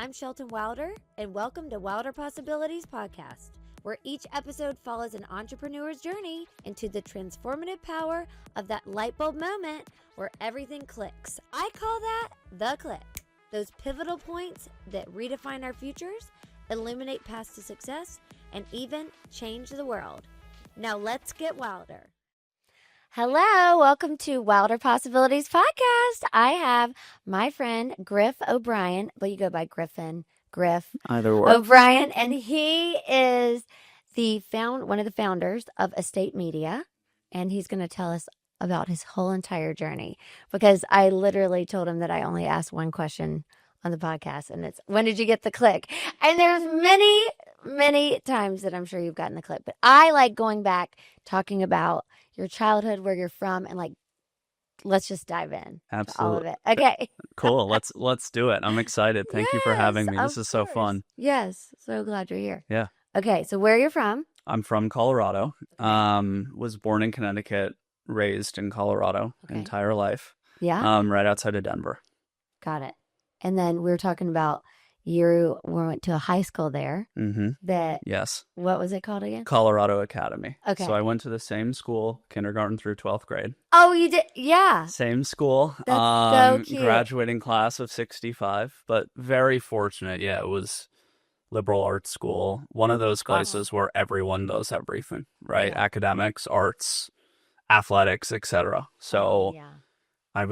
I'm Shelton Wilder, and welcome to Wilder Possibilities Podcast, where each episode follows an entrepreneur's journey into the transformative power of that light bulb moment where everything clicks. I call that the click. Those pivotal points that redefine our futures, illuminate paths to success, and even change the world. Now let's get wilder. Hello, welcome to Wilder Possibilities Podcast. I have my friend Griff O'Brien, well, you go by Griffin, Griff Either works. O'Brien, and he is one of the founders of Estate Media, and he's going to tell us about his whole entire journey, because I literally told him that I only asked one question on the podcast, and it's, when did you get the click? And there's many times that I'm sure you've gotten the click, but I like going back, talking about your childhood, where you're from, and let's just dive in. Absolutely. To all of it. Okay. Cool. Let's do it. I'm excited. Thank you for having me. This is so course. fun. Yes. So glad you're here. Yeah. Okay. So where are you from? I'm from Colorado. Was born in Connecticut, raised in Colorado entire life. Yeah. Right outside of Denver. Got it. And then we were talking about we went to a high school there. Mm-hmm. Yes. What was it called again? Colorado Academy. Okay. So I went to the same school, kindergarten through 12th grade. Oh, you did? Yeah. Same school. That's so cute. Graduating class of 65, but very fortunate. Yeah, it was liberal arts school. One of those places where everyone does everything, right? Yeah. Academics, arts, athletics, etc. So Yeah. I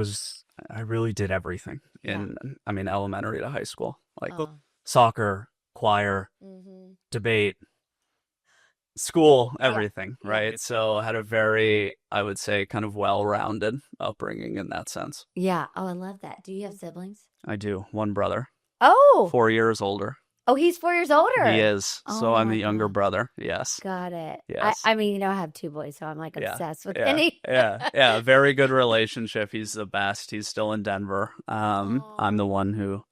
really did everything in elementary to high school, like Oh. soccer, choir, Mm-hmm. debate, school, everything, Yeah. right? So I had a very, I would say, kind of well-rounded upbringing in that sense. Yeah. Oh, I love that. Do you have siblings? I do. One brother, Oh. 4 years older. Oh, he's 4 years older. He is. Oh So I'm my the younger God. brother. Yes. Got it. Yes. I mean, I have two boys, so I'm Yeah. obsessed with Yeah. Kenny. Yeah. Very good relationship. He's the best. He's still in Denver. I'm the one who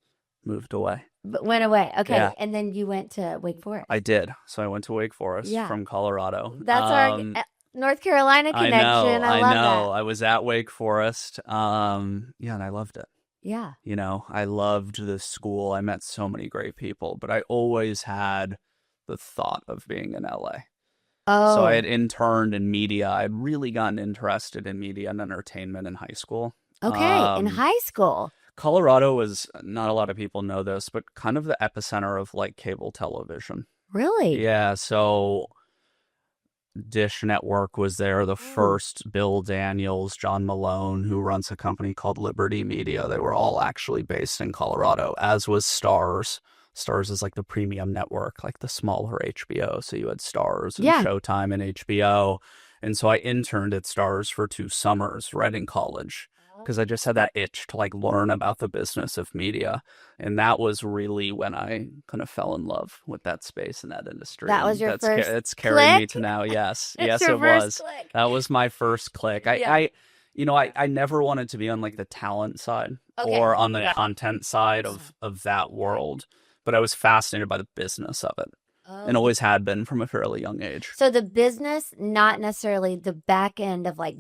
moved away. But went away. Okay. Yeah. And then you went to Wake Forest. I did. So I went to Wake Forest Yeah. from Colorado. That's our North Carolina connection. I love know. I was at Wake Forest. And I loved it. Yeah. You know, I loved the school. I met so many great people, but I always had the thought of being in LA. Oh. So I had interned in media. I'd really gotten interested in media and entertainment in high school. Okay. In high school. Colorado was, not a lot of people know this, but kind of the epicenter of like cable television. Really? Yeah. So Dish Network was there, the first Bill Daniels, John Malone, who runs a company called Liberty Media. They were all actually based in Colorado, as was Starz. Starz is like the premium network, like the smaller HBO. So you had Starz and Showtime and HBO. And so I interned at Starz for 2 summers right in college, because I just had that itch to like learn about the business of media. And that was really when I kind of fell in love with that space and that industry. That was your first It's carried me click? to now. Yes. It's Yes, your it first was. click. That was my first click. I never wanted to be on like the talent side or on the content side of that world, but I was fascinated by the business of it. And always had been from a fairly young age. So the business, not necessarily the back end of like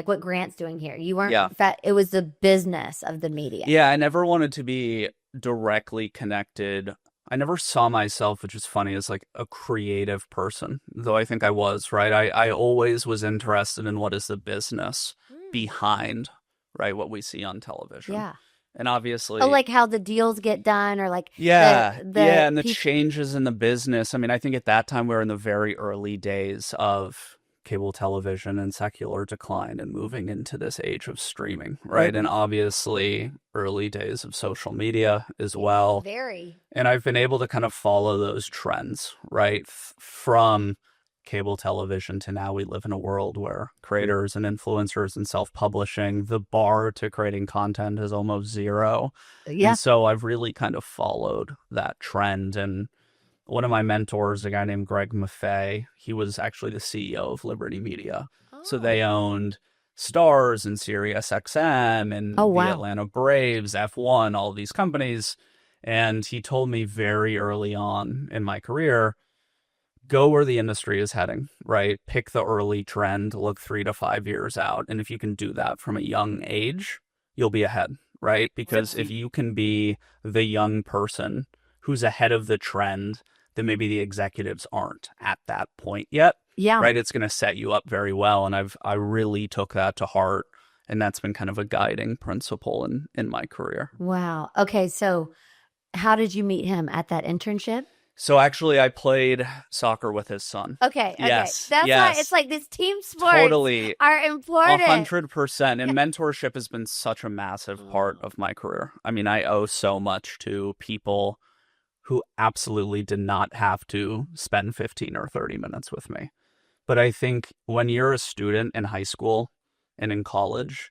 what Grant's doing here. You weren't. It was the business of the media. Yeah, I never wanted to be directly connected. I never saw myself, which is funny, as like a creative person, though I think I was, right? I always was interested in what is the business behind, right, what we see on television. Yeah. And obviously, like how the deals get done, or like and the changes in the business. I mean, I think at that time we were in the very early days of cable television and secular decline and moving into this age of streaming, right? And obviously early days of social media as well. Very. And I've been able to kind of follow those trends, right? From cable television to now we live in a world where creators and influencers and self-publishing, the bar to creating content is almost zero. Yeah. And so I've really kind of followed that trend. And one of my mentors, a guy named Greg Maffei, he was actually the CEO of Liberty Media. So they owned Starz and SiriusXM and the Atlanta Braves, F1, all these companies. And he told me very early on in my career, go where the industry is heading, right? Pick the early trend, look 3 to 5 years out. And if you can do that from a young age, you'll be ahead, right? Because if you can be the young person who's ahead of the trend, then maybe the executives aren't at that point yet. Yeah. Right. It's going to set you up very well. And I really took that to heart. And that's been kind of a guiding principle in my career. Wow. Okay. So how did you meet him at that internship? So actually, I played soccer with his son. Okay. Yes. That's yes. why it's like these team sports Totally. are important. 100%. And mentorship has been such a massive part of my career. I mean, I owe so much to people who absolutely did not have to spend 15 or 30 minutes with me. But I think when you're a student in high school and in college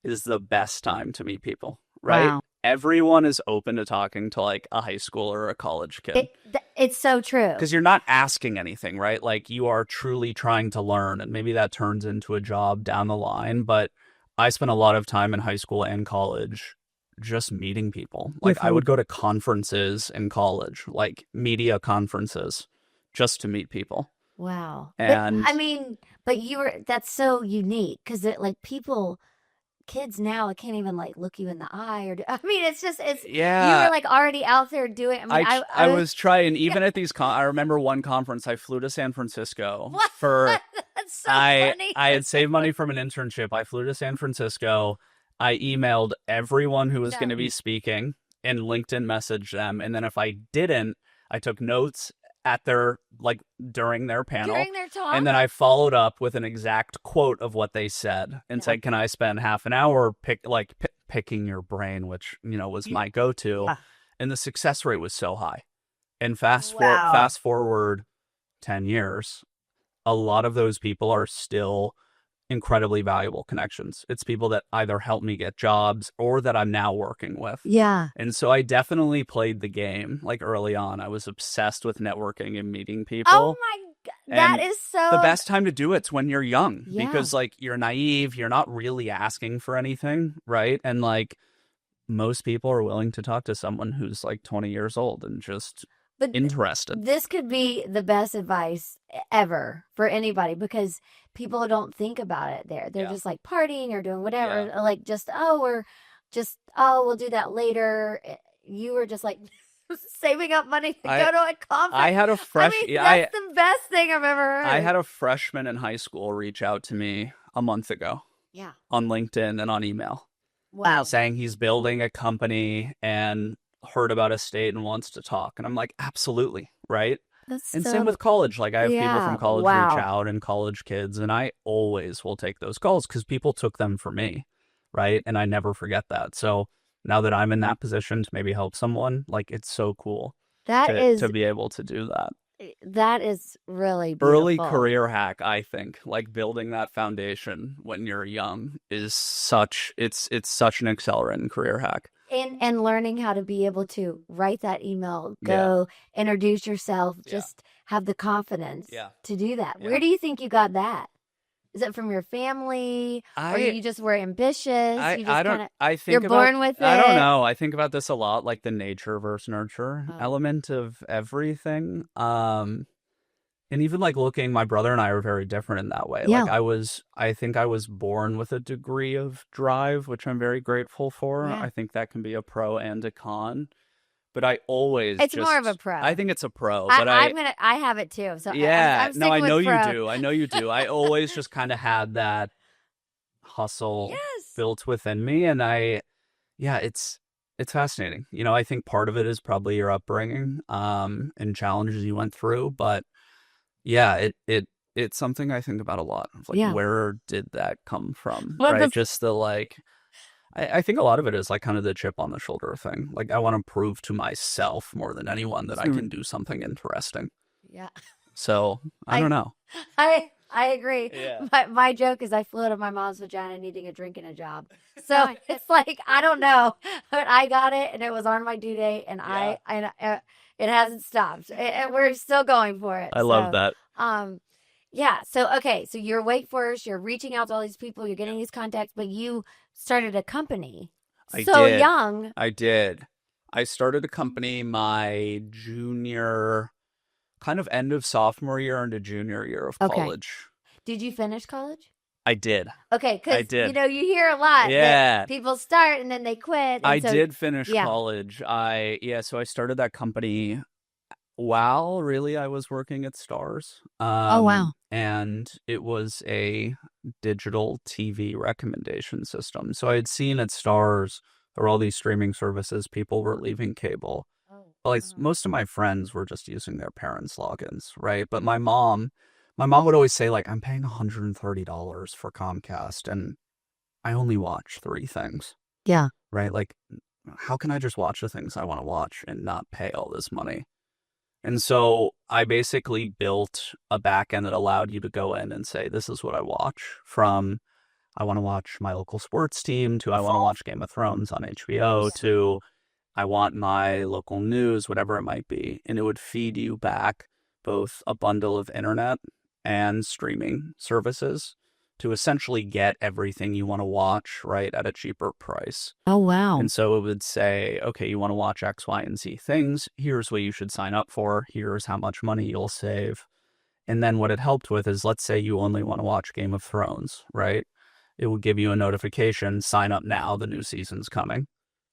is the best time to meet people, right? Wow. Everyone is open to talking to like a high school or a college kid. It's so true. Because you're not asking anything, right? Like you are truly trying to learn, and maybe that turns into a job down the line. But I spent a lot of time in high school and college just meeting people. Like I would go to conferences in college, like media conferences, just to meet people. Wow. And but that's so unique because like kids now, I can't even like look you in the eye you were like already out there doing. I was trying, even at these, I remember one conference, I flew to San Francisco for, that's so funny. I had saved money from an internship. I flew to San Francisco. I emailed everyone who was going to be speaking and LinkedIn messaged them. And then if I didn't, I took notes at their, like during their panel. During their talk. And then I followed up with an exact quote of what they said and said, can I spend half an hour picking your brain, which, was my go-to. And the success rate was so high. And fast forward 10 years, a lot of those people are still incredibly valuable connections. It's people that either helped me get jobs or that I'm now working with. Yeah. And so I definitely played the game. Like early on, I was obsessed with networking and meeting people. Oh my God. That is so... The best time to do it's when you're young. Yeah. Because like you're naive, you're not really asking for anything, right? And like most people are willing to talk to someone who's like 20 years old and just interested. This could be the best advice ever for anybody because people don't think about it there. They're just like partying or doing whatever. Or like we'll do that later. You were just like saving up money to go to a conference. I had a that's the best thing I've ever heard. I had a freshman in high school reach out to me a month ago. Yeah. On LinkedIn and on email. Wow. Saying he's building a company and heard about a state and wants to talk. And I'm like, absolutely. Right. Same with college. Like I have people from college reach out and college kids, and I always will take those calls because people took them for me. Right. And I never forget that. So now that I'm in that position to maybe help someone, like it's so cool to be able to do that. That is really beautiful. Early career hack, I think, like building that foundation when you're young is it's such an accelerant in career hack. And learning how to be able to write that email, go introduce yourself, just have the confidence to do that. Yeah. Where do you think you got that? Is it from your family, or you just were ambitious? You're born with it. I don't know. I think about this a lot, like the nature versus nurture element of everything. And even like my brother and I are very different in that way. Yeah. Like I think I was born with a degree of drive, which I'm very grateful for. Yeah. I think that can be a pro and a con. But I always It's more of a pro. I think it's a pro. But I have it too. So yeah, I'm I know pro. you do. I know you do. I always just kind of had that hustle built within me. And it's fascinating. I think part of it is probably your upbringing and challenges you went through. But yeah, it's something I think about a lot. Like, where did that come from? Right? Just the like... I think a lot of it is like kind of the chip on the shoulder thing. Like I want to prove to myself more than anyone that I can do something interesting. Yeah. So I don't know. I agree. Yeah. My joke is I flew out of my mom's vagina needing a drink and a job. So it's like, I don't know, but I got it and it was on my due date and it hasn't stopped. We're still going for it. I love that. Yeah. So, okay. So you're Wake Forest, you're reaching out to all these people, you're getting these contacts, but you started a company young. I did. I started a company my junior, kind of end of sophomore year into junior year of college. Did you finish college? I did. Okay, I because did. you hear a lot Yeah. that people start and then they quit. And I so, did finish yeah. college. So I started that company while really I was working at Starz. Oh, wow. And it was a digital TV recommendation system. So I had seen at Starz there were all these streaming services, people were leaving cable. Oh, But like most of my friends were just using their parents' logins, right? But my mom would always say like, I'm paying $130 for Comcast and I only watch 3 things, yeah. right? Like, how can I just watch the things I want to watch and not pay all this money? And so I basically built a backend that allowed you to go in and say, this is what I watch, from I want to watch my local sports team to I want to watch Game of Thrones on HBO to I want my local news, whatever it might be. And it would feed you back both a bundle of internet and streaming services to essentially get everything you want to watch, right, at a cheaper price. Oh, wow. And so it would say, okay, you want to watch X, Y, and Z things. Here's what you should sign up for. Here's how much money you'll save. And then what it helped with is, let's say you only want to watch Game of Thrones, right? It would give you a notification, sign up now, the new season's coming.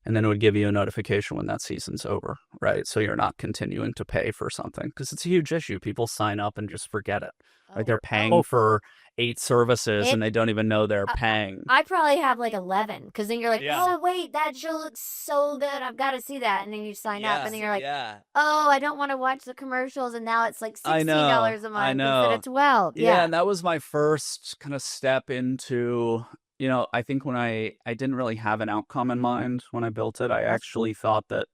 And then it would give you a notification when that season's over, right? So you're not continuing to pay for something, because it's a huge issue. People sign up and just forget it. Like they're paying for 8 services and they don't even know they're paying. I probably have like 11, because then you're like, Yeah. oh, wait, that show looks so good. I've got to see that. And then you sign up and then you're like, yeah. oh, I don't want to watch the commercials. And now it's like I $16 know, a month I know. instead of 12. Yeah, and that was my first kind of step into, I think when I didn't really have an outcome in mind when I built it. I actually thought that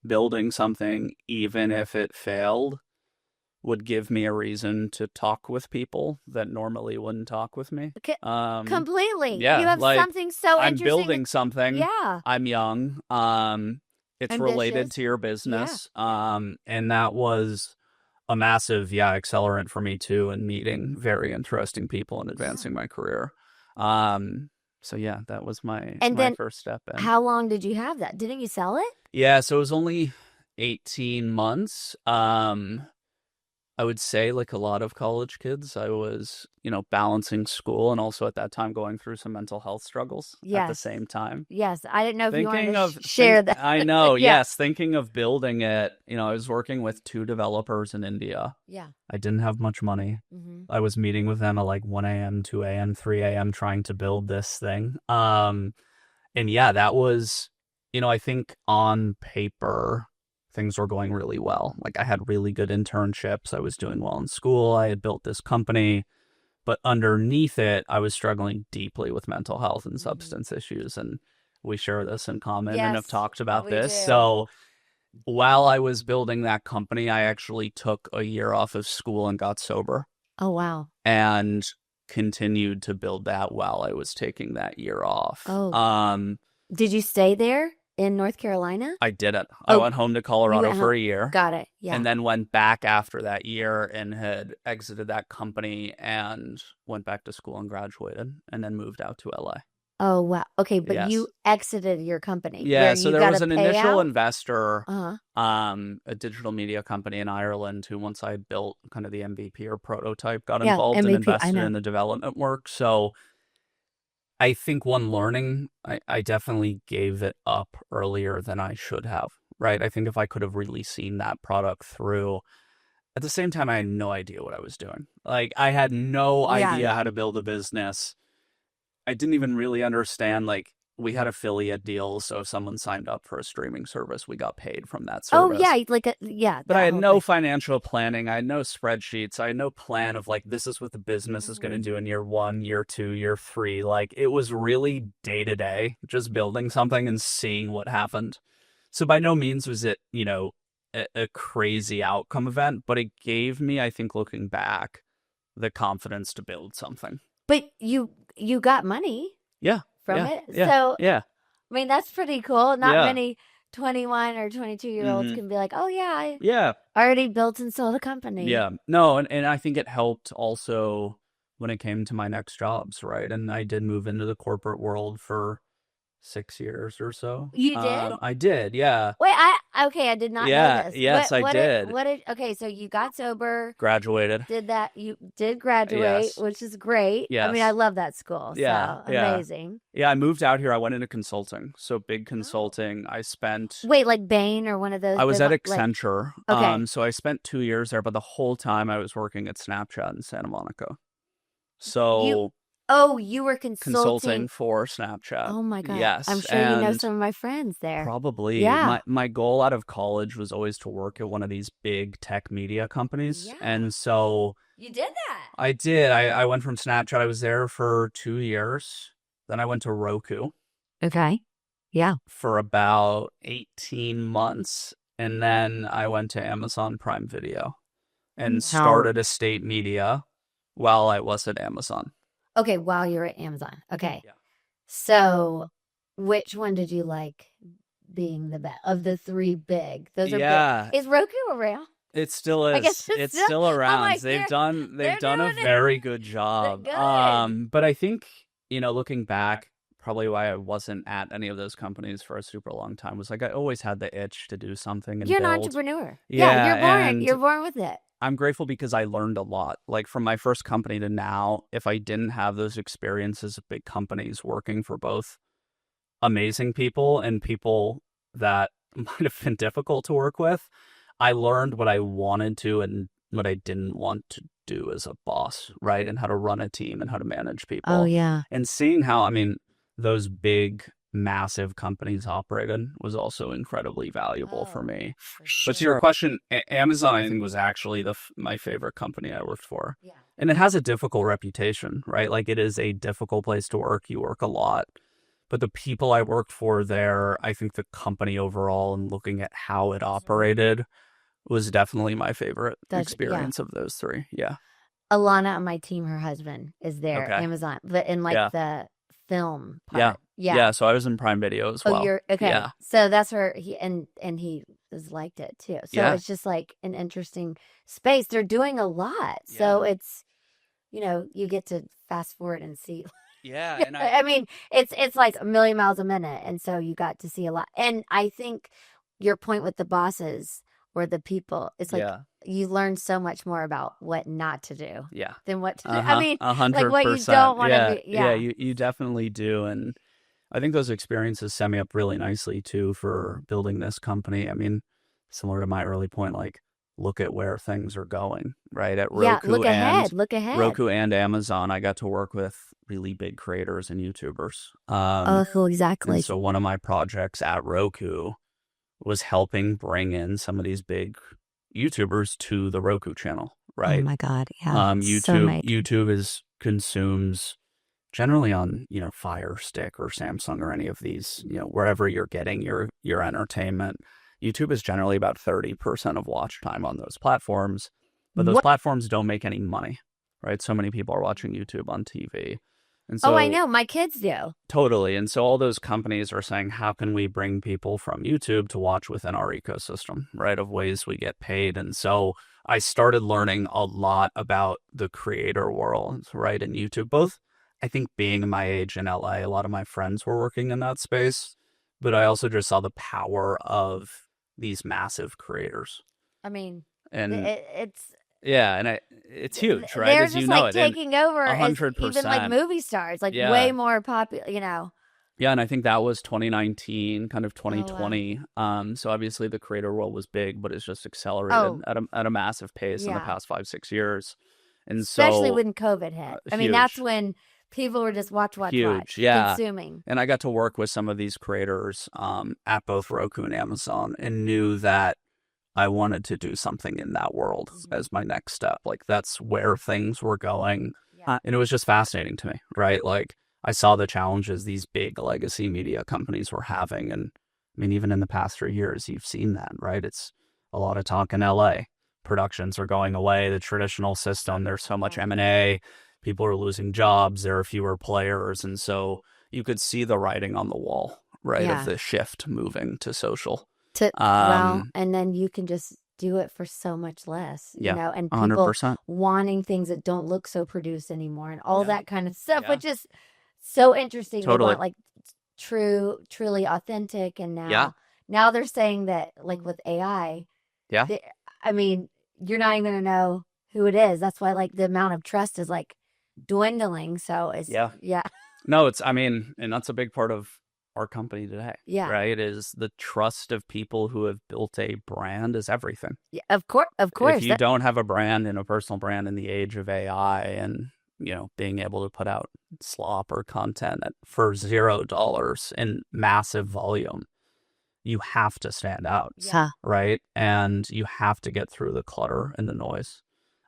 building something, even if it failed, would give me a reason to talk with people that normally wouldn't talk with me. Completely. Yeah, You have like, something so I'm interesting. building something. Yeah. I'm young. It's related Ambitious. to your business. And that was a massive, accelerant for me too, in meeting very interesting people and advancing my career. So yeah, that was my first step in. How long did you have that? Didn't you sell it? Yeah, so it was only 18 months. I would say, like a lot of college kids, I was, balancing school and also at that time going through some mental health struggles at the same time. Yes. I didn't know if you Thinking wanted to of share that. I know, Yeah. yes, thinking of building it. I was working with 2 developers in India. Yeah. I didn't have much money. Mm-hmm. I was meeting with them at like 1 a.m., 2 a.m., 3 a.m. trying to build this thing. And yeah, that was, I think on paper, things were going really well. Like I had really good internships. I was doing well in school. I had built this company. But underneath it, I was struggling deeply with mental health and substance issues. And we share this in common and have talked about this. do. So while I was building that company, I actually took a year off of school and got sober. Oh, wow. And continued to build that while I was taking that year off. Oh. Did you stay there in North Carolina? I didn't. I went home to Colorado for a year. Got it. Yeah. And then went back after that year and had exited that company and went back to school and graduated and then moved out to LA. Oh, wow. Okay, but Yes. you exited your company. Yeah, where so you there got was a an initial payout? investor, Uh-huh. a digital media company in Ireland, who once I built kind of the MVP or prototype, got Yeah, involved and MVP, I invested know. in the development work. So I think one learning, I definitely gave it up earlier than I should have, right? I think if I could have really seen that product through, at the same time, I had no idea what I was doing. Like, I had no idea how to build a business. I didn't even really understand, like, we had affiliate deals, so if someone signed up for a streaming service, we got paid from that service. Oh, yeah, But I had no financial planning. I had no spreadsheets. I had no plan of, like, this is what the business is going to do in year 1, year 2, year 3. Like, it was really day to day, just building something and seeing what happened. So by no means was it, a crazy outcome event, but it gave me, I think, looking back, the confidence to build something. But you got money from it. So, yeah. I mean, that's pretty cool. Not Yeah. many 21 or 22-year-olds Mhm. can be like, oh, yeah, Yeah. I already built and sold a company. Yeah. No, and I think it helped also when it came to my next jobs, right? And I did move into the corporate world for 6 years or so. You did? I did, yeah. Wait, Okay, I did not know Yeah, this. yes, I did. Okay, so you got sober, Graduated. did that, you did graduate, Yes. which is great. I mean, I Yes. love that school, Yeah, so yeah. amazing. Yeah, I moved out here. I went into consulting. So big Oh. consulting. Wait, like Bain or one of those I was big, at like, Accenture. okay. So I spent 2 years there, but the whole time I was working at Snapchat in Santa Monica. So You were consulting consulting. for Snapchat. Oh my God. I'm Yes. sure you know And some of my friends there. probably Yeah. my goal out of college was always to work at one of these big tech media companies. Yeah. And so You did that. I did. I went from Snapchat. I was there for 2 years. Then I went to Roku Okay. Yeah. for about 18 months. And then I went to Amazon Prime Video and started Estate Media while I was at Amazon. Okay, while you're at Amazon. Okay. Yeah. So, which one did you like being the best of the three big? Those are Yeah. big. Is Roku around? It still is. I guess it's still around. like, they've they're done a doing it. very good job. Good. But I think, looking back, probably why I wasn't at any of those companies for a super long time was like I always had the itch to do something and You're an build. entrepreneur. Yeah, you're born. and You're born with it. I'm grateful because I learned a lot. Like from my first company to now, if I didn't have those experiences of big companies working for both amazing people and people that might have been difficult to work with, I learned what I wanted to and what I didn't want to do as a boss, right? And how to run a team and how to manage people. Oh yeah. And seeing how, those big, massive companies operated was also incredibly valuable for me. But to your question, Amazon, I think, was actually my favorite company I worked for. Yeah. And it has a difficult reputation, right? Like it is a difficult place to work. You work a lot. But the people I worked for there, I think the company overall and looking at how it operated was definitely my favorite experience of those three. Yeah. Alana on my team, her husband is there, Okay. Amazon, but in like the film part. Yeah. So I was in Prime Video as well. Oh, you're okay. Yeah. So that's where he has liked it too. So it's just like an interesting space. They're doing a lot. Yeah. So it's, you get to fast forward and see. Yeah. And it's like a million miles a minute. And so you got to see a lot. And I think your point with the bosses or the people, it's like you learn so much more about what not to do than what to do. 100%. Like what you don't want to be. Yeah, you definitely do. And I think those experiences set me up really nicely too for building this company. Similar to my early point, like look at where things are going, right? At Roku look ahead. Roku and Amazon, I got to work with really big creators and YouTubers. Exactly. And so one of my projects at Roku was helping bring in some of these big YouTubers to the Roku channel, right? Oh my God, yeah. YouTube consumes generally on Fire Stick or Samsung or any of these, wherever you're getting your entertainment. YouTube is generally about 30% of watch time on those platforms, but those platforms don't make any money, right? So many people are watching YouTube on TV. And so, I know. My kids do. Totally. And so all those companies are saying, how can we bring people from YouTube to watch within our ecosystem, right, of ways we get paid? And so I started learning a lot about the creator world, right, in YouTube, both, I think, being my age in LA, a lot of my friends were working in that space, but I also just saw the power of these massive creators. And it's... Yeah, and it's huge, right? They're as just you know, taking over 100%. even like movie stars, like way more popular, Yeah, and I think that was 2019, kind of 2020. Oh, wow. So obviously the creator world was big, but it's just accelerated at a massive pace in the past 5-6 years. And especially when COVID hit. That's when people were just watch, consuming. And I got to work with some of these creators at both Roku and Amazon and knew that I wanted to do something in that world as my next step. Like that's where things were going. Yeah. And it was just fascinating to me, right? Like I saw the challenges these big legacy media companies were having. And even in the past 3 years, you've seen that, right? It's a lot of talk in LA. Productions are going away, the traditional system. There's so much M&A. People are losing jobs. There are fewer players. And so you could see the writing on the wall, right? Of the shift moving to social. And then you can just do it for so much less, and people 100%. wanting things that don't look so produced anymore and all that kind of stuff, which is so interesting. Totally. They want like truly authentic. And now they're saying that like with AI, Yeah. I mean, you're not even going to know who it is. That's why like the amount of trust is like dwindling. So it's, yeah. No, and that's a big part of our company today. Yeah. Right. Is the trust of people who have built a brand is everything. Yeah, of course. If you don't have a brand and a personal brand in the age of AI and, being able to put out slop or content for $0 in massive volume, you have to stand out. Yeah. Right. And you have to get through the clutter and the noise.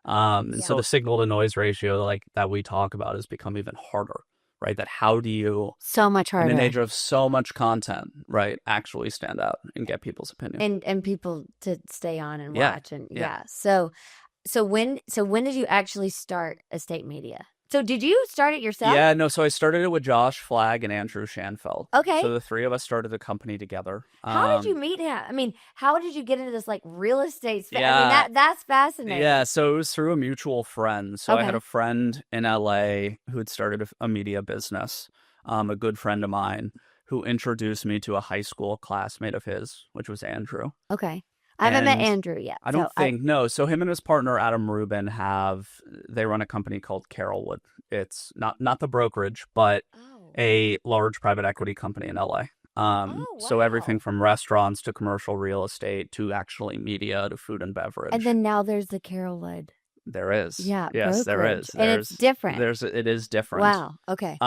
So the signal to noise ratio like that we talk about has become even harder. Right, that how do you so much harder in an age of so much content, right, actually stand out and get people's opinion and people to stay on and watch and So when did you actually start Estate Media? So did you start it yourself? Yeah, no. So I started it with Josh Flagg and Andrew Schanfeld. Okay. So the three of us started the company together. How did you meet him? I mean, how did you get into this like real estate space? Yeah. I mean, that's fascinating. Yeah. So it was through a mutual friend. So I had a friend in LA who had started a media business, a good friend of mine who introduced me to a high school classmate of his, which was Andrew. Okay. I haven't met Andrew yet. I don't think, no. So him and his partner, Adam Rubin, they run a company called Carrollwood. It's not the brokerage, but a large private equity company in LA. So everything from restaurants to commercial real estate to actually media to food and beverage. And then now there's the Carrollwood. There is. Yeah. Yes, brokerage. there is. And it's different. It is different. Wow. Okay.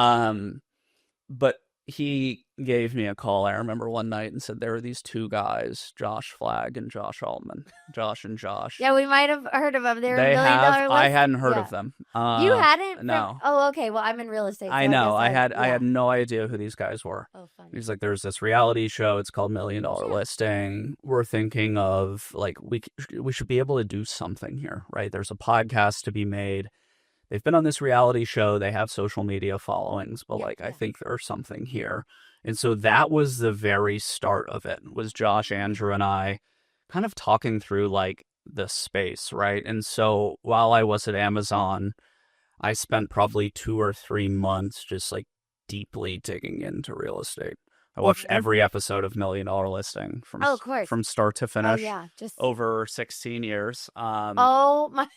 But he gave me a call, I remember one night, and said there were these two guys, Josh Flagg and Josh Altman. Josh and Josh. Yeah, we might have heard of them. They were $1 million list. I hadn't heard of them. You hadn't? No. Oh, okay. Well, I'm in real estate. So I know. I had no idea who these guys were. Oh, funny. He's like, there's this reality show. It's called $1 Million Listing. We're thinking of, like, we should be able to do something here, right? There's a podcast to be made. They've been on this reality show. They have social media followings, but I think there's something here. And so that was the very start of it, was Josh, Andrew, and I kind of talking through like the space, right? And so while I was at Amazon, I spent probably 2 or 3 months just like deeply digging into real estate. I watched every episode of $1 Million Listing from start to finish. Over 16 years. Oh my.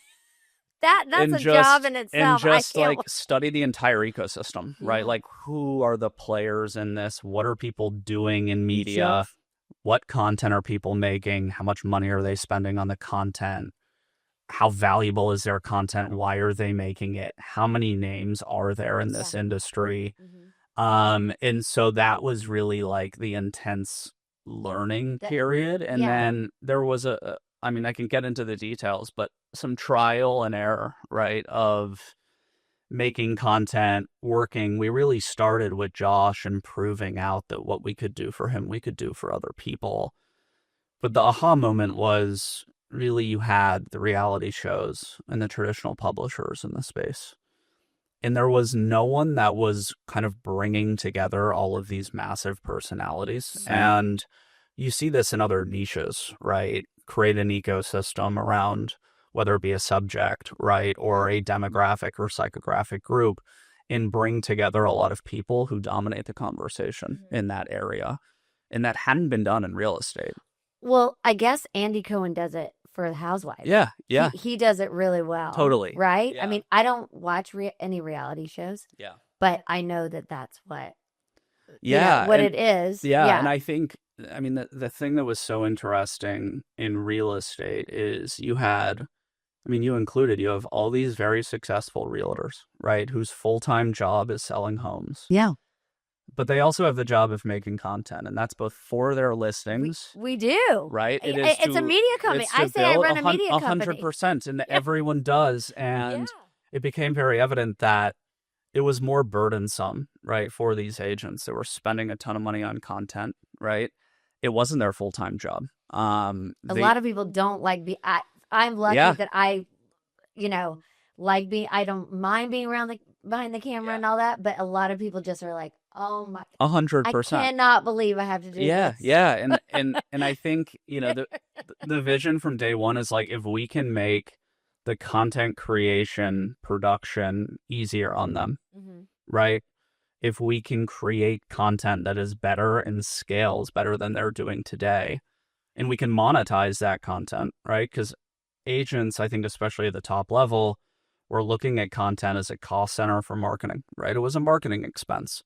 That's a job in itself. And just study the entire ecosystem, right? Like, who are the players in this? What are people doing in media? What content are people making? How much money are they spending on the content? How valuable is their content? Why are they making it? How many names are there in this industry? And so that was really like the intense learning period. And then there was I can get into the details, but some trial and error, right, of making content, working. We really started with Josh and proving out that what we could do for him, we could do for other people. But the aha moment was really you had the reality shows and the traditional publishers in the space. And there was no one that was kind of bringing together all of these massive personalities. And you see this in other niches, right? Create an ecosystem around whether it be a subject, right, or a demographic or psychographic group, and bring together a lot of people who dominate the conversation in that area. And that hadn't been done in real estate. Well, I guess Andy Cohen does it for the Housewives. Yeah. He does it really well. Totally. Right? Yeah. I mean, I don't watch any reality shows. Yeah. But I know that that's what it is. Yeah. And I think, the thing that was so interesting in real estate is you have all these very successful realtors, right, whose full-time job is selling homes. Yeah. But they also have the job of making content, and that's both for their listings. We do. Right? It's a media company. I say I run a media company. 100%, and everyone does. And it became very evident that it was more burdensome, right, for these agents that were spending a ton of money on content, right? It wasn't their full-time job. A lot of people don't like I'm lucky that I don't mind being around behind the camera and all that, but a lot of people just are like, oh my, 100%. I cannot believe I have to do this. Yeah. And I think, the vision from day one is like, if we can make the content creation production easier on them, right? if we can create content that is better and scales better than they're doing today, and we can monetize that content, right? Because agents, I think, especially at the top level, were looking at content as a cost center for marketing, right? It was a marketing expense.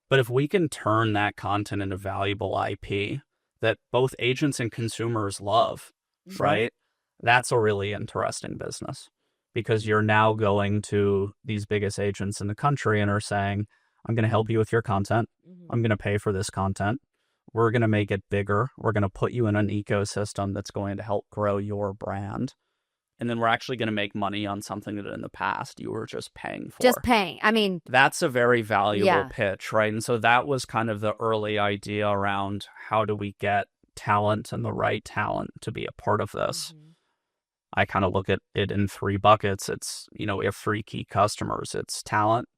But if we can turn that content into valuable IP that both agents and consumers love, Sure. right? That's a really interesting business, because you're now going to these biggest agents in the country and are saying, I'm going to help you with your content. I'm going to pay for this content. We're going to make it bigger. We're going to put you in an ecosystem that's going to help grow your brand. And then we're actually going to make money on something that in the past you were just paying for. Just paying. I mean, that's a very valuable Yeah. pitch, right? And so that was kind of the early idea around how do we get talent and the right talent to be a part of this. I kind of look at it in 3 buckets. It's, we have 3 key customers. It's talent,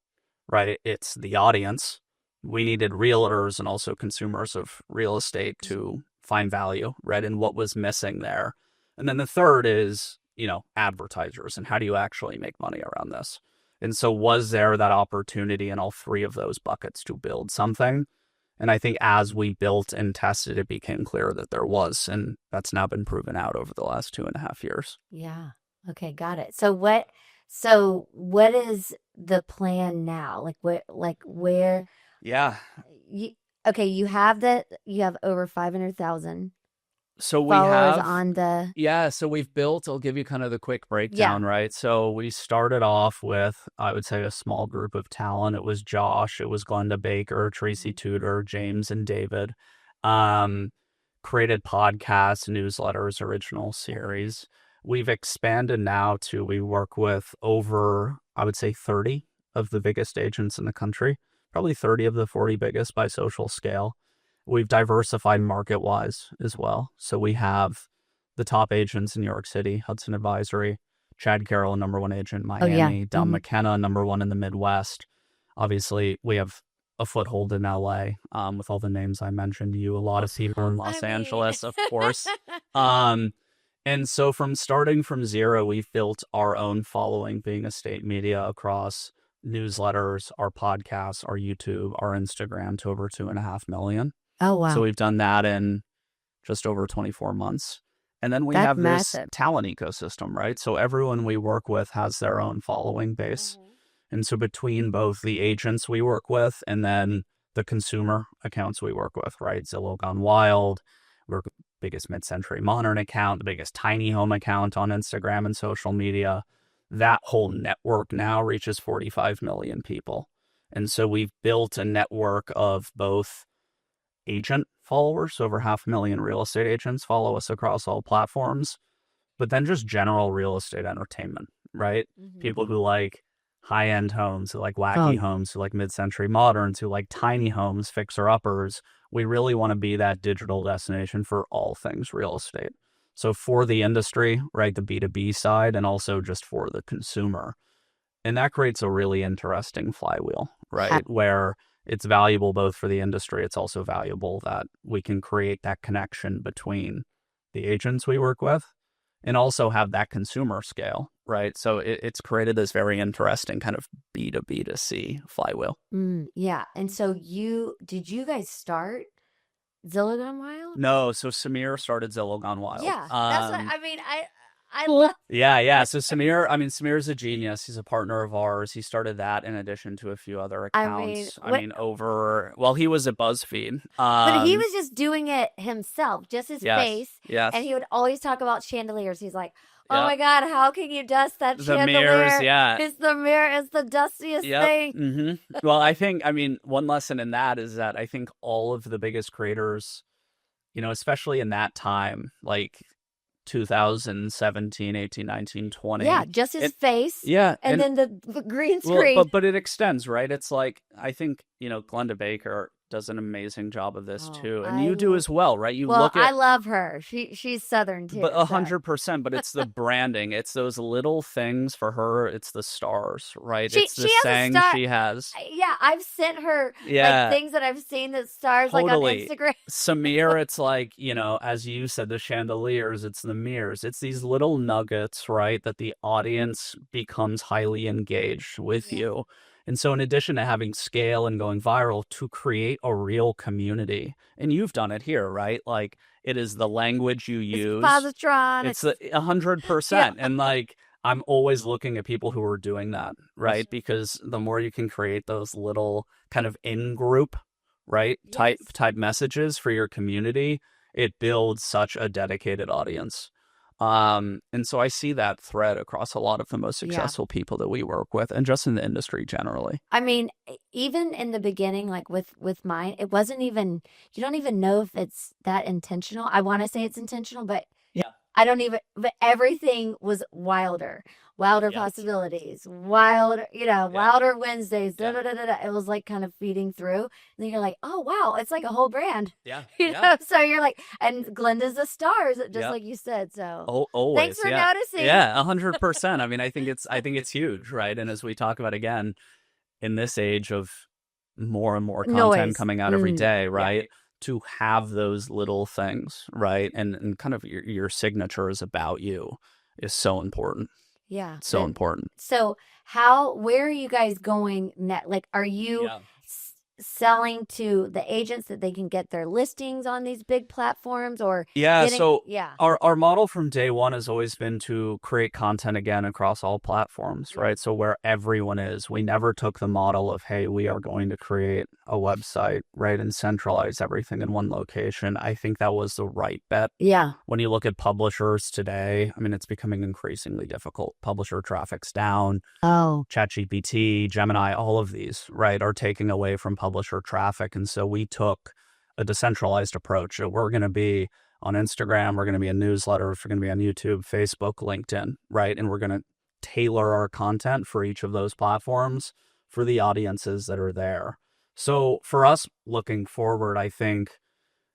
right? It's the audience. We needed realtors and also consumers of real estate to find value, right? And what was missing there. And then the third is, advertisers, and how do you actually make money around this? And so was there that opportunity in all 3 of those buckets to build something? And I think as we built and tested, it became clear that there was, and that's now been proven out over the last 2.5 years. Yeah. Okay, got it. So what is the plan now? Where Yeah. you have over 500,000 So we followers have, on the so we've built, I'll give you kind of the quick breakdown, right? So we started off with, I would say, a small group of talent. It was Josh, it was Glenda Baker, Tracy Tudor, James, and David. Created podcasts, newsletters, original series. We've expanded now to, we work with over, I would say, 30 of the biggest agents in the country, probably 30 of the 40 biggest by social scale. We've diversified market-wise as well. So we have the top agents in New York City, Hudson Advisory, Chad Carroll, number 1 agent in Miami, Don McKenna, number 1 in the Midwest. Obviously, we have a foothold in LA with all the names I mentioned to you, a lot of people in Los Angeles, of course. And so starting from zero, we've built our own following, being estate media, across newsletters, our podcasts, our YouTube, our Instagram, to over 2.5 million. Oh, wow. So we've done that in just over 24 months. And then we That's have massive. this talent ecosystem, right? So everyone we work with has their own following base. And so between both the agents we work with and then the consumer accounts we work with, right? Zillow Gone Wild, we're the biggest mid-century modern account, the biggest tiny home account on Instagram and social media. That whole network now reaches 45 million people. And so we've built a network of both agent followers, over 500,000 real estate agents follow us across all platforms, but then just general real estate entertainment, right? People who like high-end homes, who like wacky homes, who like mid-century moderns, who like tiny homes, fixer-uppers. We really want to be that digital destination for all things real estate. So for the industry, right, the B2B side, and also just for the consumer. And that creates a really interesting flywheel, right? Where it's valuable both for the industry. It's also valuable that we can create that connection between the agents we work with and also have that consumer scale, right? So it's created this very interesting kind of B2B2C flywheel. Yeah. And so did you guys start Zillow Gone Wild? No, so Samir started Zillow Gone Wild. Yeah, that's what I mean. I love. Yeah. So Samir's a genius. He's a partner of ours. He started that in addition to a few other accounts. He was at BuzzFeed. But he was just doing it himself, just his face. Yes. And he would always talk about chandeliers. He's like, oh my God, how can you dust that chandelier? Mirrors, yeah. It's the mirror. It's the dustiest thing. Well, one lesson in that is that I think all of the biggest creators, especially in that time, like 2017, 18, 19, 20. Yeah, just his face. Yeah. And then the green screen. But it extends, right? It's like, I think, Glenda Baker does an amazing job of this too. And you do as well, right? I love her. She's Southern too. But 100%, but it's the branding. It's those little things for her. It's the stars, right? It's the saying she has. Yeah, I've sent her like things that I've seen that stars like on Instagram. Samir, it's like, as you said, the chandeliers, it's the mirrors. It's these little nuggets, right? That the audience becomes highly engaged with you. And so in addition to having scale and going viral, to create a real community, and you've done it here, right? Like, it is the language you use. Positron. It's 100%. And like, I'm always looking at people who are doing that, right? Because the more you can create those little kind of in-group, right, type messages for your community, it builds such a dedicated audience. And so I see that thread across a lot of the most successful people that we work with, and just in the industry generally. I mean, even in the beginning, like with mine, it wasn't even, you don't even know if it's that intentional. I want to say it's intentional, but I don't even, but everything was wilder possibilities, wilder Wednesdays, It was like kind of feeding through. And then you're like, oh, wow, it's like a whole brand. You know? So you're like, and Glenda's the Starz, just like you said. So always, thanks for noticing. 100%. I mean, I think it's huge, right? And as we talk about again, in this age of more and more content coming out every day, right? To have those little things, right? And kind of your signature is about you is so important. Yeah. So important. So where are you guys going next? Like, are you selling to the agents that they can get their listings on these big platforms, or our model from day one has always been to create content again across all platforms, right? So where everyone is, we never took the model of, hey, we are going to create a website, right, and centralize everything in one location. I think that was the right bet. When you look at publishers today, I mean, it's becoming increasingly difficult. Publisher traffic's down. ChatGPT, Gemini, all of these, right, are taking away from publisher traffic. And so we took a decentralized approach. We're going to be on Instagram, we're going to be a newsletter, we're going to be on YouTube, Facebook, LinkedIn, right? And we're going to tailor our content for each of those platforms for the audiences that are there. So for us looking forward, I think,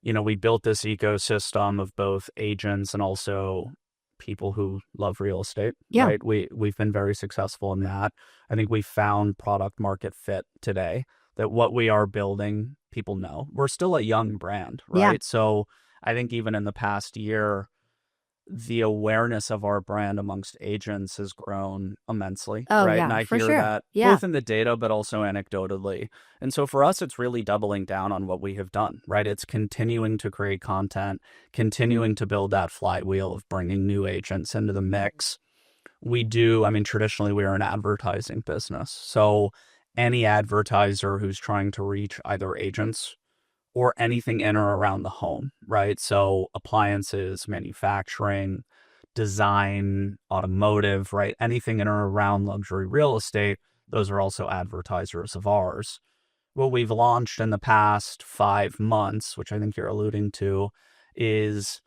we built this ecosystem of both agents and also people who love real estate, right? We've been very successful in that. I think we found product market fit today, that what we are building, people know. We're still a young brand, right? So I think even in the past year, the awareness of our brand amongst agents has grown immensely, right? And I hear that both in the data, but also anecdotally. And so for us, it's really doubling down on what we have done, right? It's continuing to create content, continuing to build that flywheel of bringing new agents into the mix. Traditionally, we are an advertising business. So any advertiser who's trying to reach either agents or anything in or around the home, right? So appliances, manufacturing, design, automotive, right? Anything in or around luxury real estate, those are also advertisers of ours. What we've launched in the past 5 months, which I think you're alluding to, is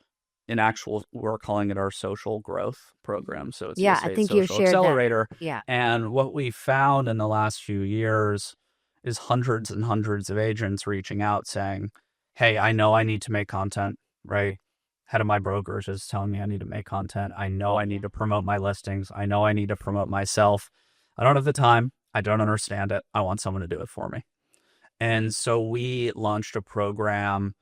we're calling it our social growth program. So it's I think you shared accelerator. That. And what we found in the last few years is hundreds and hundreds of agents reaching out saying, hey, I know I need to make content, right? Head of my brokers is telling me I need to make content. I know I need to promote my listings. I know I need to promote myself. I don't have the time. I don't understand it. I want someone to do it for me. And so we launched a program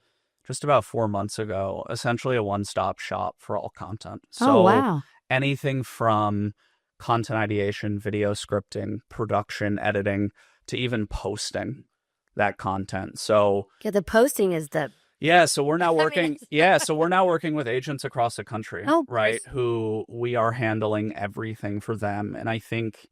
just about 4 months ago, essentially a one-stop shop for all content. So anything from content ideation, video scripting, production, editing, to even posting that content. So the posting is so we're now working with agents across the country, right? Who we are handling everything for them. And I think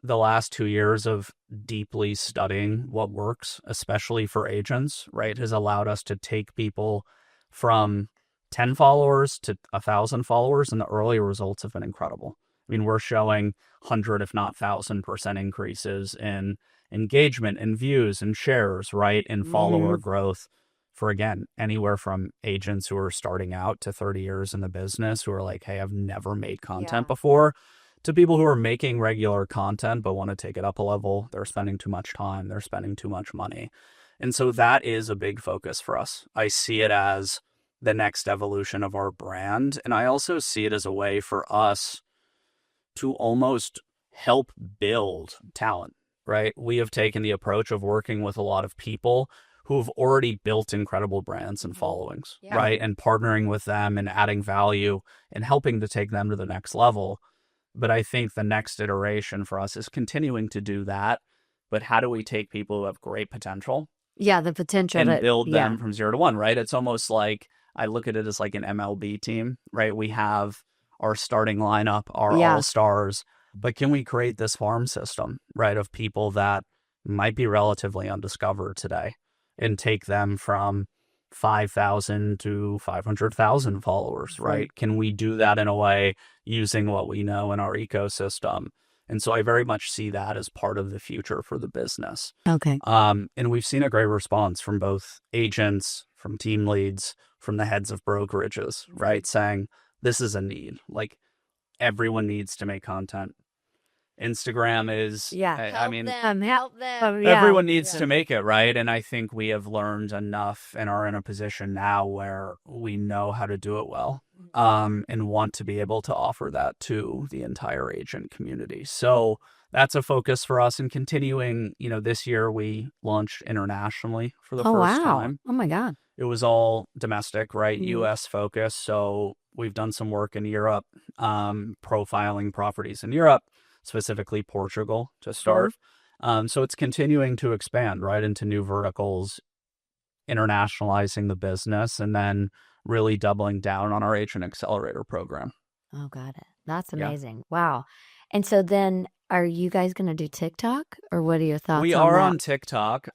the last 2 years of deeply studying what works, especially for agents, right, has allowed us to take people from 10 followers to 1,000 followers, and the early results have been incredible. I mean, we're showing 100, if not 1,000% increases in engagement and views and shares, right, and follower growth for, again, anywhere from agents who are starting out to 30 years in the business who are like, hey, I've never made content before, to people who are making regular content but want to take it up a level. They're spending too much time. They're spending too much money. And so that is a big focus for us. I see it as the next evolution of our brand. And I also see it as a way for us to almost help build talent, right? We have taken the approach of working with a lot of people who have already built incredible brands and followings, right? And partnering with them and adding value and helping to take them to the next level. But I think the next iteration for us is continuing to do that, but how do we take people who have great potential Yeah, the potential and to build them from 0 to 1, right? It's almost like I look at it as like an MLB team, right? We have our starting lineup, our all-stars, but can we create this farm system, right, of people that might be relatively undiscovered today and take them from 5,000 to 500,000 followers, right? Can we do that in a way using what we know in our ecosystem? And so I very much see that as part of the future for the business. Okay. And we've seen a great response from both agents, from team leads, from the heads of brokerages, right? Saying this is a need. Like everyone needs to make content. Instagram is, help them. Everyone needs to make it, right? And I think we have learned enough and are in a position now where we know how to do it well, and want to be able to offer that to the entire agent community. So that's a focus for us. And continuing, this year we launched internationally for the first time. Oh my God. It was all domestic, right? US focused. So we've done some work in Europe, profiling properties in Europe, specifically Portugal to start. So it's continuing to expand right into new verticals, internationalizing the business, and then really doubling down on our Agent Accelerator program. Oh, got it. That's amazing. Wow. And so then are you guys going to do TikTok, or what are your thoughts on that? We are on TikTok.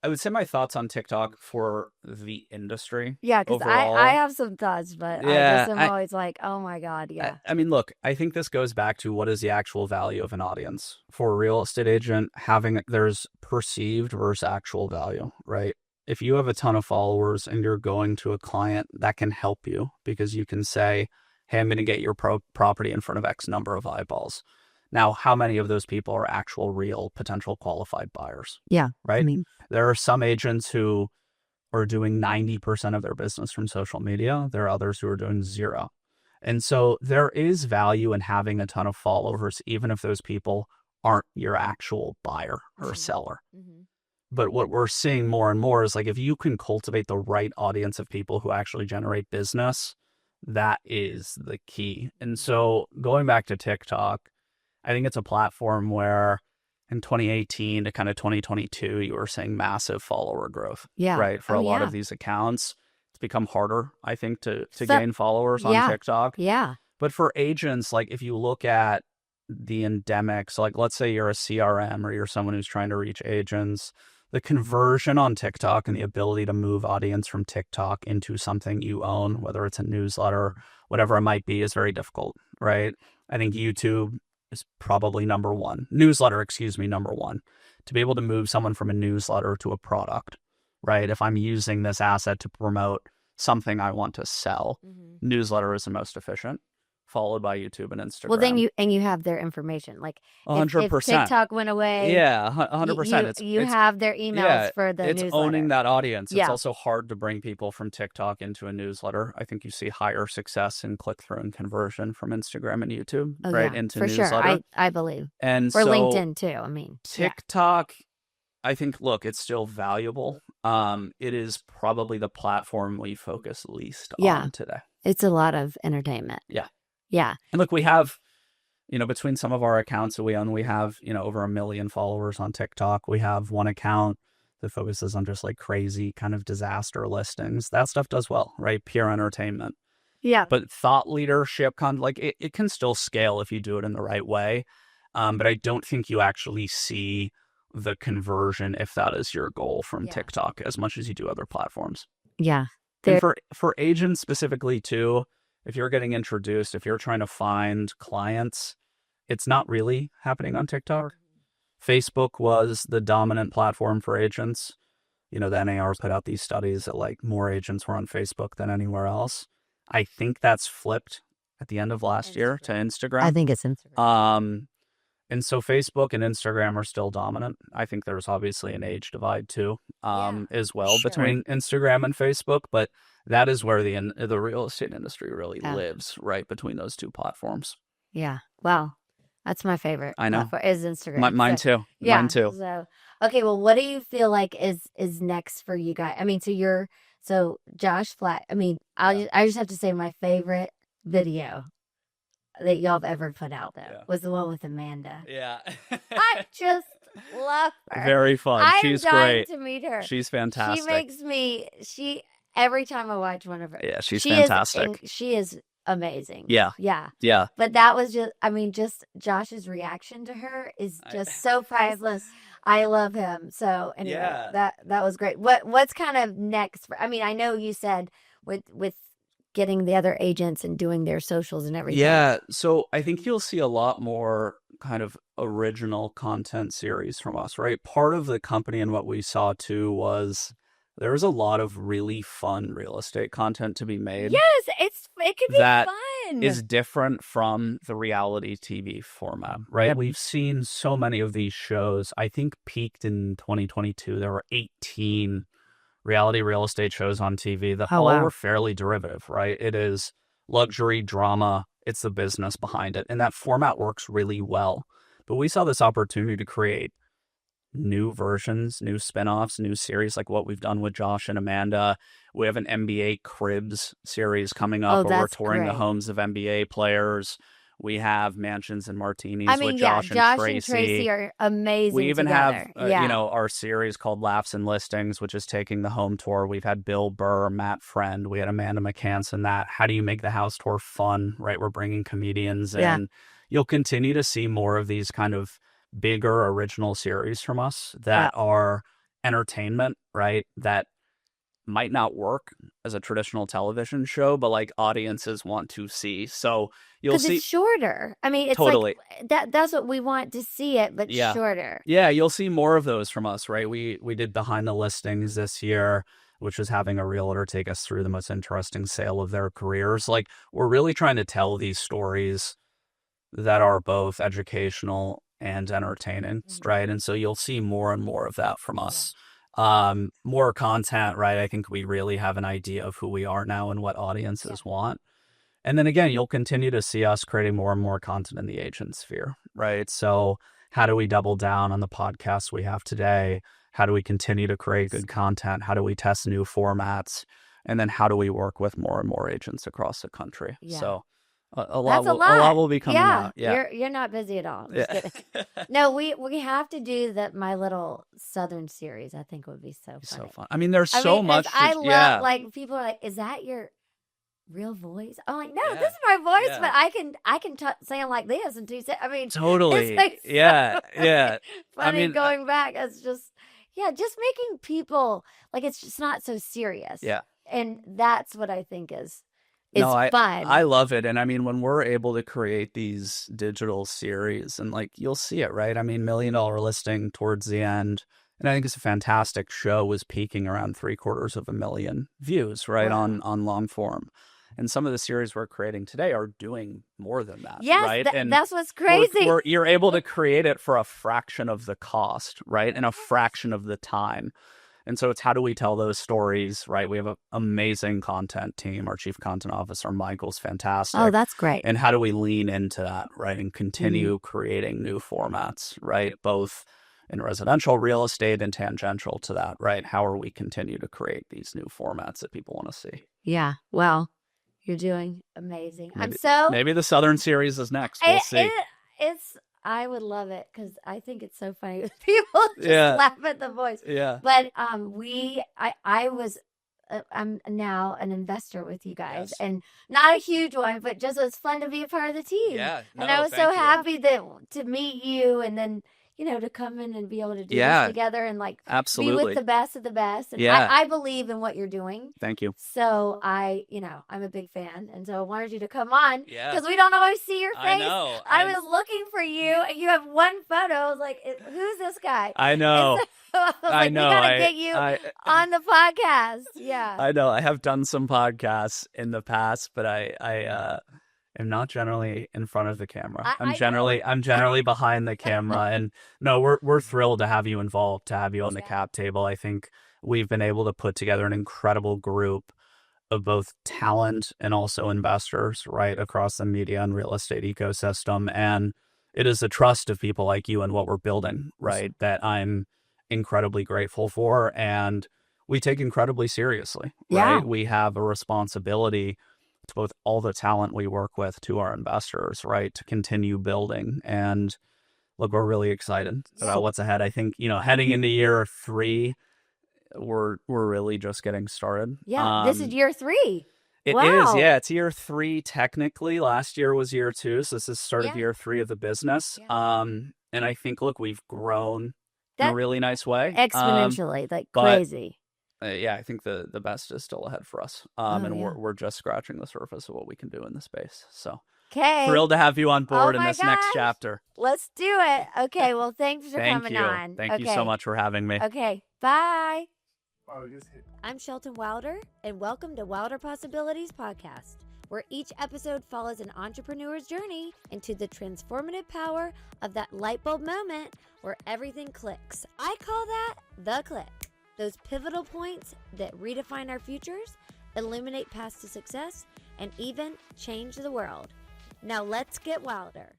I would say my thoughts on TikTok for the industry. Yeah, because I have some thoughts, but I'm always like, oh my God, yeah. I mean, look, I think this goes back to what is the actual value of an audience. For a real estate agent, there's perceived versus actual value, right? If you have a ton of followers and you're going to a client, that can help you because you can say, hey, I'm going to get your property in front of X number of eyeballs. Now, how many of those people are actual, real, potential qualified buyers? Yeah. Right? There are some agents who are doing 90% of their business from social media. There are others who are doing 0. And so there is value in having a ton of followers, even if those people aren't your actual buyer or seller. But what we're seeing more and more is like, if you can cultivate the right audience of people who actually generate business, that is the key. And so going back to TikTok, I think it's a platform where in 2018 to kind of 2022, you were seeing massive follower growth, right? For a lot of these accounts, it's become harder, I think, to gain followers on TikTok. Yeah. But for agents, like if you look at the endemics, like let's say you're a CRM or you're someone who's trying to reach agents, the conversion on TikTok and the ability to move audience from TikTok into something you own, whether it's a newsletter, whatever it might be, is very difficult, right? I think YouTube is probably number one. Newsletter, number one. To be able to move someone from a newsletter to a product, right? If I'm using this asset to promote something I want to sell, newsletter is the most efficient, followed by YouTube and Instagram. Well, then you have their information. Like 100%. If TikTok went away, 100%. You have their emails for the newsletter. It's owning that audience. It's also hard to bring people from TikTok into a newsletter. I think you see higher success in click-through and conversion from Instagram and YouTube, right? Into newsletter. Sure. I believe. And or LinkedIn too. TikTok, I think, look, it's still valuable. It is probably the platform we focus least on today. It's a lot of entertainment. Yeah. And look, we have, between some of our accounts that we own, we have, over 1 million followers on TikTok. We have one account that focuses on just like crazy kind of disaster listings. That stuff does well, right? Pure entertainment. Yeah. But thought leadership, it can still scale if you do it in the right way. But I don't think you actually see the conversion, if that is your goal, from TikTok as much as you do other platforms. Yeah. And for agents specifically too, if you're getting introduced, if you're trying to find clients, it's not really happening on TikTok. Facebook was the dominant platform for agents. The NAR put out these studies that like more agents were on Facebook than anywhere else. I think that's flipped at the end of last year to Instagram. I think it's Instagram. And so Facebook and Instagram are still dominant. I think there's obviously an age divide too, as well between Instagram and Facebook, but that is where the real estate industry really lives, right between those two platforms. Yeah. Wow. That's my favorite. I know. Is Instagram. Mine too. Yeah. Mine too. So, okay. Well, what do you feel like is next for you guys? So Josh Flack, I just have to say my favorite video that y'all have ever put out was the one with Amanda. Yeah. Love her. Very fun. I She's am dying great. to meet her. She's fantastic. She makes me. Every time I watch one of her. Yeah, she's fantastic. She is amazing. Yeah. Yeah. But that was just Josh's reaction to her is just so priceless. I love him. So anyway, that was great. What's kind of next? I mean, I know you said with getting the other agents and doing their socials and everything. Yeah. So I think you'll see a lot more kind of original content series from us, right? Part of the company and what we saw too was there was a lot of really fun real estate content to be made. Yes, it could be that fun. Is different from the reality TV format, right? Yep. We've seen so many of these shows. I think peaked in 2022. There were 18 reality real estate shows on TV that all were fairly derivative, right? It is luxury drama. It's the business behind it. And that format works really well. But we saw this opportunity to create new versions, new spinoffs, new series like what we've done with Josh and Amanda. We have an NBA Cribs series coming up where we're touring the homes of NBA players. We have Mansions and Martinis with Josh and Tracy are amazing. We even together. have, our series called Laughs and Listings, which is taking the home tour. We've had Bill Burr, Matt Friend. We had Amanda McCanson. How do you make the house tour fun, right? We're bringing comedians in. You'll continue to see more of these kind of bigger original series from us that are entertainment, right? That might not work as a traditional television show, but like audiences want to see. So you'll see it's shorter. I mean, it's totally like that's what we want to see it, but shorter. Yeah, you'll see more of those from us, right? We did Behind the Listings this year, which was having a realtor take us through the most interesting sale of their careers. Like, we're really trying to tell these stories that are both educational and entertaining, right? And so you'll see more and more of that from us. More content, right? I think we really have an idea of who we are now and what audiences want. And then again, you'll continue to see us creating more and more content in the agent sphere, right? So how do we double down on the podcasts we have today? How do we continue to create good content? How do we test new formats? And then how do we work with more and more agents across the country? So a lot will be coming out. Yeah, you're not busy at all. Just kidding. No, we have to do my little Southern series. I think would be so fun. So fun. I mean, there's so much. I love like people are like, is that your real voice? I'm like, no, this is my voice, but I can sound like this in 2 seconds. I mean, totally. Like yeah. Funny going back. It's just just making people like it's just not so serious. Yeah, and that's what I think is. Fun. I love it. And I mean, when we're able to create these digital series and like, you'll see it, right? I mean, $1 Million Listing towards the end. And I think it's a fantastic show, was peaking around 750,000 views, right? On long form. And some of the series we're creating today are doing more than that. Yes, right? And that's what's crazy. You're able to create it for a fraction of the cost, right? And a fraction of the time. And so it's how do we tell those stories, right? We have an amazing content team. Our chief content officer, Michael's fantastic. Oh, that's great. And how do we lean into that, right? And continue creating new formats, right? Both in residential real estate and tangential to that, right? How are we continue to create these new formats that people want to see? Yeah. Well, you're doing amazing. Maybe the Southern series is next. We'll see. I would love it because I think it's so funny. People just laugh at the voice. Yeah. But I'm now an investor with you guys, and not a huge one, but just it's fun to be a part of the team. Yeah. And I was so happy to meet you, and then to come in and be able to do this together and like absolutely be with the best of the best. And I believe in what you're doing. Thank you. So I'm a big fan. And so I wanted you to come on because we don't always see your face. I know. I was looking for you and you have one photo. I was like, who's this guy? I know. So I was like, we got to get you on the podcast. Yeah. I know. I have done some podcasts in the past, but I am not generally in front of the camera. I'm generally behind the camera. And no, we're thrilled to have you involved, to have you on the cap table. I think we've been able to put together an incredible group of both talent and also investors, right, across the media and real estate ecosystem. And it is the trust of people like you and what we're building, right, that I'm incredibly grateful for. And we take incredibly seriously, right? We have a responsibility to both all the talent we work with, to our investors, right, to continue building. And look, we're really excited about what's ahead. I think, heading into year 3, we're really just getting started. Yeah, this is year 3. It is, yeah. It's year 3 technically. Last year was year 2, so this is start of year 3 of the business. Yeah. And I think, look, we've grown in a really nice way. Exponentially, crazy. Yeah, I think the best is still ahead for us. We're just scratching the surface of what we can do in the space. So thrilled to have you on board in this next chapter. Let's do it. Okay, well, thanks for coming on. Thank you so much for having me. Okay, bye. I'm Shelton Wilder, and welcome to Wilder Possibilities Podcast, where each episode follows an entrepreneur's journey into the transformative power of that light bulb moment where everything clicks. I call that the click. Those pivotal points that redefine our futures, illuminate paths to success, and even change the world. Now let's get wilder.